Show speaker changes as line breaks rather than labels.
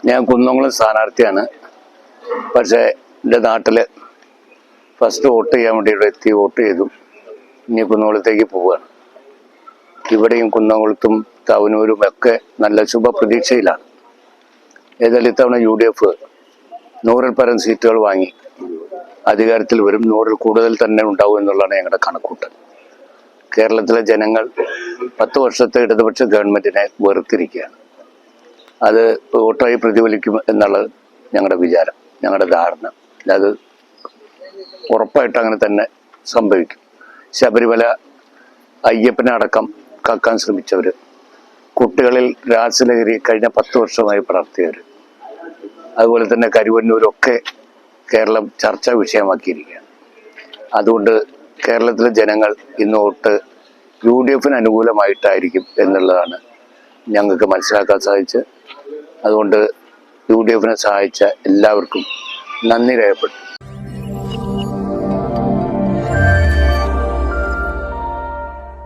ഞാൻ കുന്നംകുളം സ്ഥാനാർത്ഥിയാണ്. പക്ഷേ എൻ്റെ നാട്ടിൽ ഫസ്റ്റ് വോട്ട് ചെയ്യാൻ വേണ്ടി ഇവിടെ എത്തി വോട്ട് ചെയ്തു. ഇനി കുന്നംകുളത്തേക്ക് പോവുകയാണ്. ഇവിടെയും കുന്നംകുളത്തും തവനൂരും ഒക്കെ നല്ല ശുഭപ്രതീക്ഷയിലാണ്. ഏതായാലും ഇത്തവണ UDF 100-ൽ പരം സീറ്റുകൾ വാങ്ങി അധികാരത്തിൽ വരും. 100-ൽ കൂടുതൽ തന്നെ ഉണ്ടാവും എന്നുള്ളതാണ് ഞങ്ങളുടെ കണക്കൂട്ട്. കേരളത്തിലെ ജനങ്ങൾ 10 വർഷത്തെ ഇടതുപക്ഷ ഗവൺമെന്റിനെ വെറുത്തിരിക്കുകയാണ്. അത് വോട്ടായി പ്രതിഫലിക്കും എന്നുള്ളത് ഞങ്ങളുടെ വിചാരം, ഞങ്ങളുടെ ധാരണ. അത് ഉറപ്പായിട്ട് അങ്ങനെ തന്നെ സംഭവിക്കും. ശബരിമല അയ്യപ്പനടക്കം കക്കാൻ ശ്രമിച്ചവർ, കുട്ടികളിൽ രാസലഹരി കഴിഞ്ഞ 10 വർഷമായി പടർത്തിയവർ, അതുപോലെ തന്നെ കരുവന്നൂരൊക്കെ കേരളം ചർച്ചാ വിഷയമാക്കിയിരിക്കുകയാണ്. അതുകൊണ്ട് കേരളത്തിലെ ജനങ്ങൾ ഇന്ന് വോട്ട് UDF-ന് അനുകൂലമായിട്ടായിരിക്കും എന്നുള്ളതാണ് ഞങ്ങൾക്ക് മനസ്സിലാക്കാൻ സാധിച്ചത്. അതുകൊണ്ട് UDF-നെ സഹായിച്ച എല്ലാവർക്കും നന്ദി രേഖപ്പെടുത്തും.